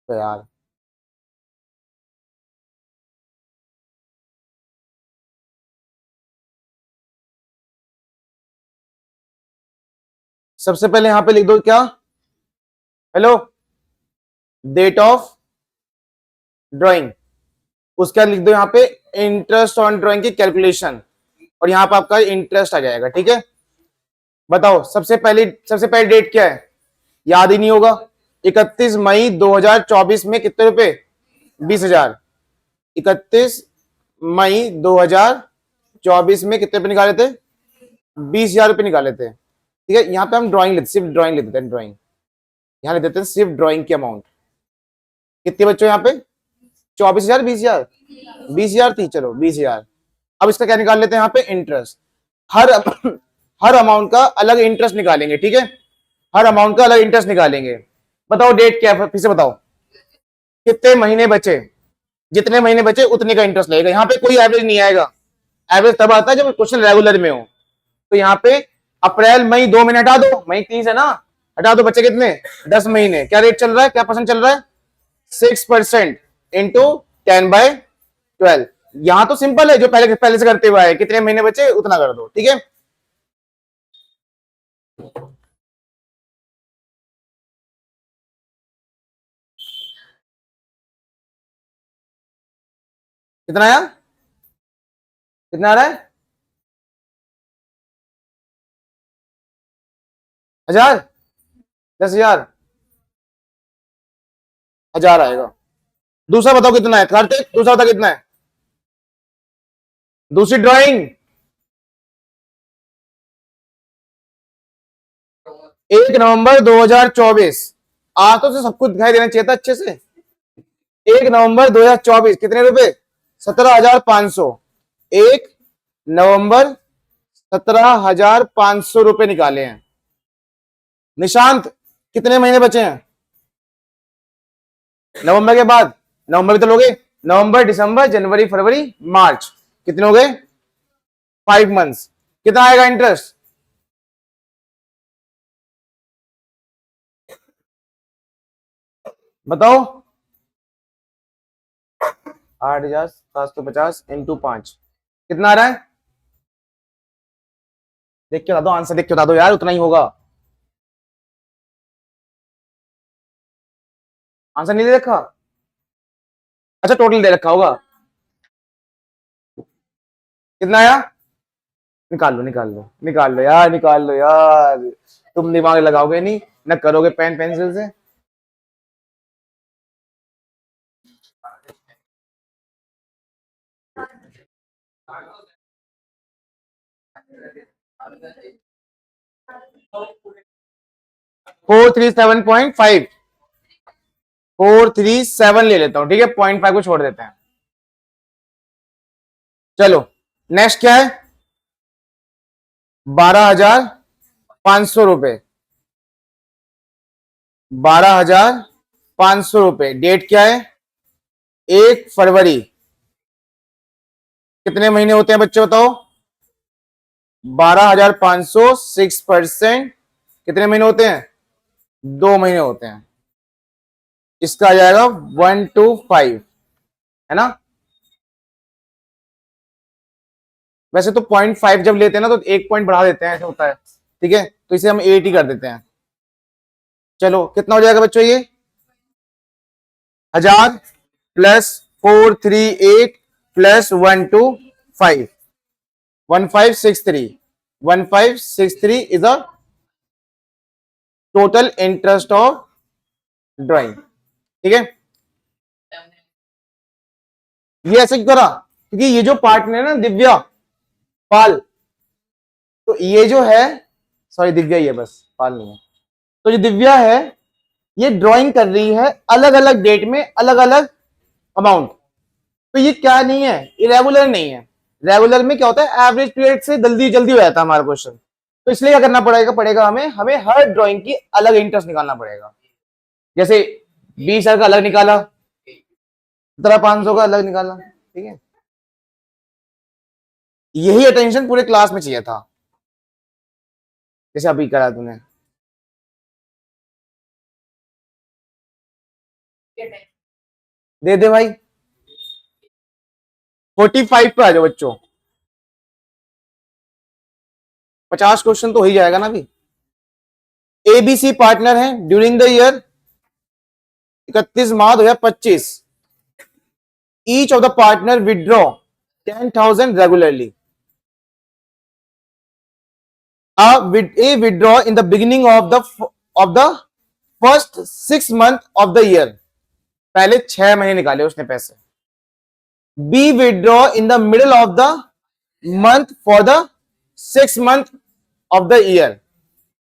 तो यार सबसे पहले यहां पे लिख दो क्या, हेलो, डेट ऑफ ड्राइंग, उसके बाद लिख दो यहाँ पे इंटरेस्ट ऑन ड्राइंग की कैलकुलेशन, और यहाँ पे आपका इंटरेस्ट आ जाएगा। ठीक है, बताओ सबसे पहली डेट क्या है, याद ही नहीं होगा। 31 मई 2024 में कितने रुपए, 20,000। 31 मई 2024 में कितने रुपए निकाले थे, 20,000 रुपए निकाले थे। ठीक है, यहाँ पे हम ड्राइंग लेते, सिर्फ ड्राइंग लेते हैं, ड्राइंग यहाँ ले देते हैं, सिर्फ ड्राइंग की अमाउंट। कितने बच्चों यहाँ पे, 24,000, 20,000, 20,000 थी, चलो 20,000। अब इसका क्या निकाल लेते हैं यहाँ पे, इंटरेस्ट। हर हर अमाउंट का अलग इंटरेस्ट निकालेंगे। ठीक है, हर अमाउंट का अलग इंटरेस्ट निकालेंगे। बताओ डेट क्या है, फिर से बताओ, कितने महीने बचे, जितने महीने बचे उतने का इंटरेस्ट लगेगा। यहाँ पे कोई एवरेज नहीं आएगा, एवरेज तब आता है जब क्वेश्चन रेगुलर में हो। तो यहाँ पे अप्रैल मई 2 महीने हटा दो, मई 30 है ना, हटा दो, बच्चे कितने, 10 महीने। क्या रेट चल रहा है, क्या परसेंट चल रहा है, 6% इंटू 10/12। यहां तो सिंपल है, जो पहले पहले से करते हुए आए, कितने महीने बचे उतना कर दो। ठीक है, कितना आया, कितना आ रहा है, 1,000, 10,000, 1,000 आएगा। दूसरा बताओ कितना है, कार्तिक दूसरा बताओ कितना है, दूसरी ड्राइंग 1 नवंबर 2024। आज तो सब कुछ दिखाई देना चाहिए था अच्छे से। 1 नवंबर 2024 कितने रुपए, 17,500। 1 नवंबर 17,500 रुपए निकाले हैं। निशांत कितने महीने बचे हैं नवंबर के बाद, नवंबर भी तो लोगे, नवंबर दिसंबर जनवरी फरवरी मार्च, कितने हो गए, 5 मंथ्स। कितना आएगा इंटरेस्ट, बताओ, 8,750 इंटू 5 कितना आ रहा है, देख के बता दो, आंसर देख के बता दो यार, उतना ही होगा। आंसर नहीं दे रखा, अच्छा टोटल दे रखा होगा, कितना आया, निकाल लो निकाल लो निकाल लो यार, निकाल लो यार, तुम दिमाग लगाओगे नहीं ना, करोगे पेन पेंसिल से। Four three seven point five, 437 ले लेता हूं। ठीक है, 0.5 को छोड़ देते हैं। चलो नेक्स्ट क्या है, 12,500 रुपए, 12,500 रुपए। डेट क्या है, 1 फरवरी। कितने महीने होते हैं बच्चे बताओ, 12,500, 6% कितने महीने होते हैं, 2 महीने होते हैं। इसका आ जाएगा 125, है ना। वैसे तो 0.5 जब लेते हैं ना तो 1 पॉइंट बढ़ा देते हैं, ऐसा होता है। ठीक है, तो इसे हम 8 ही कर देते हैं। चलो कितना हो जाएगा बच्चों ये, 1,000 plus 438 plus 125, 1563, 1563 is a total interest of drawing. ठीक है, ये ऐसे क्यों करा, क्योंकि ये जो पार्टनर है ना दिव्या पाल, तो ये जो है, सॉरी दिव्या ही है बस, पाल नहीं है। तो जो दिव्या है ये ड्राइंग कर रही है अलग अलग डेट में अलग अलग अमाउंट। तो ये क्या नहीं है, इरेगुलर नहीं है। रेगुलर में क्या होता है, एवरेज पीरियड से जल्दी जल्दी हो जाता है हमारा क्वेश्चन। तो इसलिए क्या करना पड़ेगा हमें हमें हर ड्राइंग की अलग इंटरेस्ट निकालना पड़ेगा। जैसे 20,000 का अलग निकाला, 17,500 का अलग निकाला, ठीक है। यही अटेंशन पूरे क्लास में चाहिए था, जैसे अभी करा तूने। दे दे भाई, 45 पे आ जाओ बच्चों, 50 क्वेश्चन तो हो ही जाएगा ना अभी। एबीसी पार्टनर है during the year 31 March 2025, each of the partner withdraw 10,000 regularly. A withdraw in the beginning of the first 6 month of the year, पहले 6 महीने निकाले उसने पैसे। B withdraw in the middle of the month for the 6 month of the year।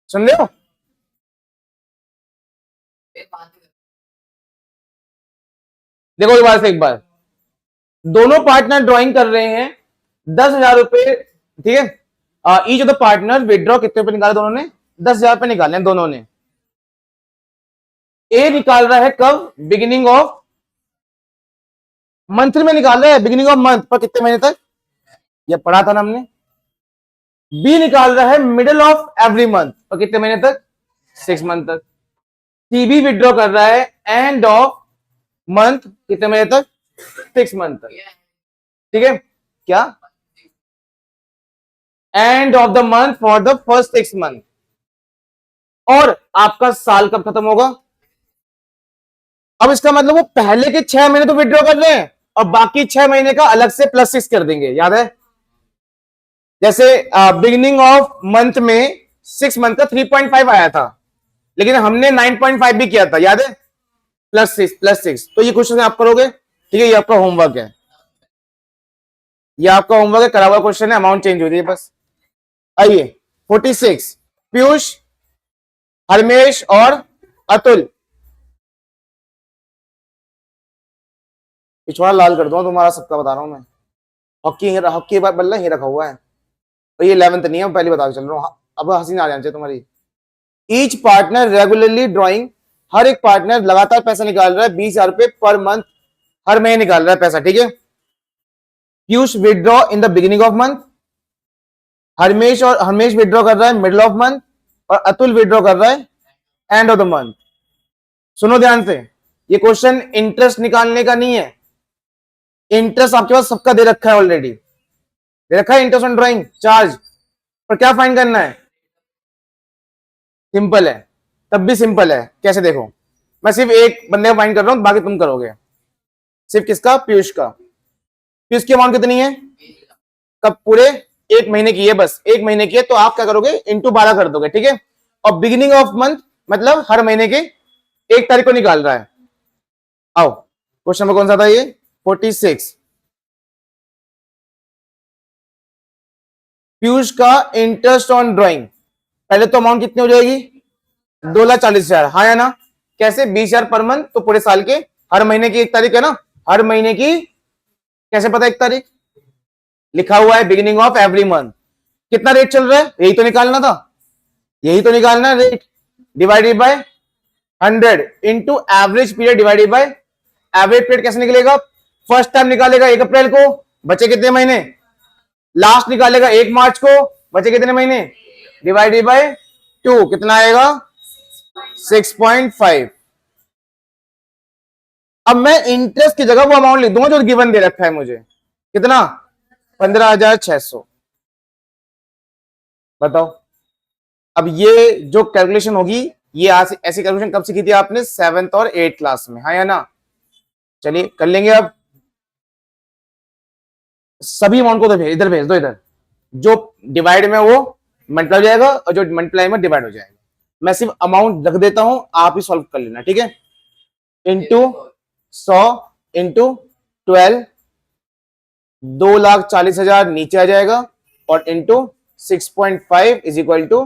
सुन रहे हो? देखो एक बार से, एक बार दोनों पार्टनर ड्राइंग कर रहे हैं 10,000 रुपए, ठीक है। Each of the partner withdraw कितने रुपए निकाले दोनों ने? 10,000 रुपए निकाले हैं दोनों ने। ए निकाल रहा है कब? बिगिनिंग ऑफ मंथ में निकाल रहा है, बिगिनिंग ऑफ मंथ पर कितने महीने तक, ये पढ़ा था ना हमने। बी निकाल रहा है मिडिल ऑफ एवरी मंथ पर कितने महीने तक? 6 मंथ तक। सी बी विड्रॉ कर रहा है एंड ऑफ मंथ कितने महीने तक? 6 मंथ तक, ठीक है। क्या? End of the month for the first 6 month. और आपका साल कब खत्म होगा? अब इसका मतलब वो पहले के 6 महीने तो विड्रॉ कर रहे हैं और बाकी 6 महीने का अलग से +6 कर देंगे, याद है? जैसे बिगिनिंग ऑफ मंथ में 6 मंथ का 3.5 आया था, लेकिन हमने 9.5 भी किया था, याद है? +6 तो ये क्वेश्चन आप करोगे, ठीक है। ये आपका होमवर्क है, ये आपका होमवर्क है, करा हुआ क्वेश्चन है, अमाउंट चेंज हो रही है बस। आइए 46, पीयूष, हरमेश और अतुल। पिछवाड़ा लाल कर दूंगा तुम्हारा सबका, बता रहा हूं मैं। हॉकी बल्ला ही रखा हुआ है, और ये 11th नहीं है, पहले बता के चल रहा हूं। अब हंसी ना आ जाना चाहिए तुम्हारी। ईच पार्टनर रेगुलरली ड्रॉइंग, हर एक पार्टनर लगातार पैसा निकाल रहा है 20,000 रुपए पर मंथ, हर महीने निकाल रहा है पैसा, ठीक है। Piyush withdraw in the beginning of month, Harmesh withdraw कर रहा है मिडिल ऑफ मंथ, और अतुल विड्रॉ कर रहा है एंड ऑफ द मंथ। सुनो ध्यान से, ये क्वेश्चन इंटरेस्ट निकालने का नहीं है। इंटरेस्ट आपके पास सबका दे रखा है ऑलरेडी, दे रखा है इंटरेस्ट ऑन ड्राइंग चार्ज, पर क्या फाइंड करना है? सिंपल है, तब भी सिंपल है। कैसे? देखो, मैं सिर्फ एक बंदे का फाइंड कर रहा हूं, बाकी तुम करोगे। सिर्फ किसका? पीयूष का। पीयूष की अमाउंट कितनी है? कब? पूरे 1 महीने की है, बस 1 महीने की है, तो आप क्या करोगे? इंटू 12 कर दोगे, ठीक है। और बिगिनिंग ऑफ मंथ मतलब हर महीने के 1 तारीख को निकाल रहा है। आओ, क्वेश्चन नंबर कौन सा था ये? 46। पीयूष का इंटरेस्ट ऑन ड्राइंग, पहले तो अमाउंट कितनी हो जाएगी? 2,40,000, हाँ या ना? कैसे? 20,000 पर मंथ, तो पूरे साल के हर महीने की 1 तारीख है ना, हर महीने की कैसे पता 1 तारीख? लिखा हुआ है बिगिनिंग ऑफ एवरी मंथ। कितना रेट चल रहा है? यही तो निकालना था, यही तो निकालना है rate, divided by 100 into average period divided by average period. कैसे निकलेगा? फर्स्ट टाइम निकालेगा 1 अप्रैल को, बचे कितने महीने? लास्ट निकालेगा 1 मार्च को, बचे कितने महीने? डिवाइडेड बाय 2, कितना आएगा? 6.5। अब मैं इंटरेस्ट की जगह वो अमाउंट लिख दूंगा जो गिवन दे रखा है मुझे, कितना? 15,600। बताओ, अब ये जो कैलकुलेशन होगी, ये ऐसी कैलकुलेशन कब सीखी थी आपने? 7th और 8th क्लास में, हाँ या ना? चलिए कर लेंगे। अब सभी अमाउंट को तो इधर भेज दो, इधर जो डिवाइड में वो मल्टीप्लाई हो जाएगा और जो मल्टीप्लाई में डिवाइड हो जाएगा। मैं सिर्फ अमाउंट रख देता हूं, आप ही सॉल्व कर लेना, ठीक है। इंटू 100 इंटू 12, 2,40,000 नीचे आ जाएगा, और इंटू 6.5 इज इक्वल टू,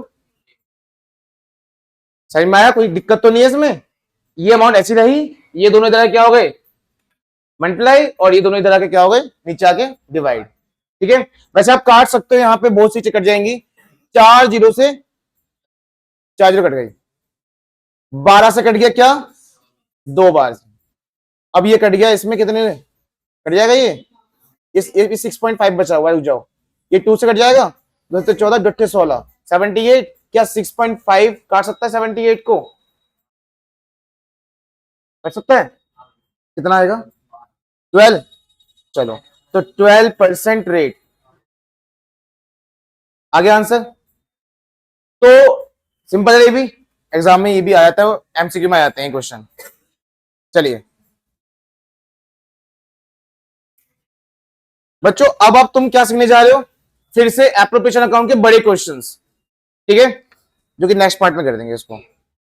समझ में आया? कोई दिक्कत तो नहीं है इसमें? ये अमाउंट ऐसी रही, ये दोनों इधर क्या हो गए? मल्टीप्लाई, और ये दोनों इधर आके क्या हो गए? नीचे आके डिवाइड, ठीक है। वैसे आप काट सकते हो, यहाँ पे बहुत सी चीजें कट जाएंगी, 4 जीरो से 4 जीरो कट गई, 12 से कट गया क्या, 2 बार से। अब ये कट गया, इसमें कितने कट जाएगा, ये इस 6.5 बचा हुआ है, रुक जाओ, ये 2 से कट जाएगा, 2 से 14 डट्टे 16, 78। क्या 6.5 काट सकता है 78 को, काट सकता है, कितना आएगा 12। चलो तो 12% रेट आगे आंसर। तो सिंपल है, ये भी एग्जाम में ये भी आ जाता है, एमसीक्यू में आ जाते हैं क्वेश्चन। चलिए बच्चों, अब तुम क्या सीखने जा रहे हो, फिर से एप्रोप्रिएशन अकाउंट के बड़े क्वेश्चंस, ठीक है, जो कि नेक्स्ट पार्ट में कर देंगे इसको।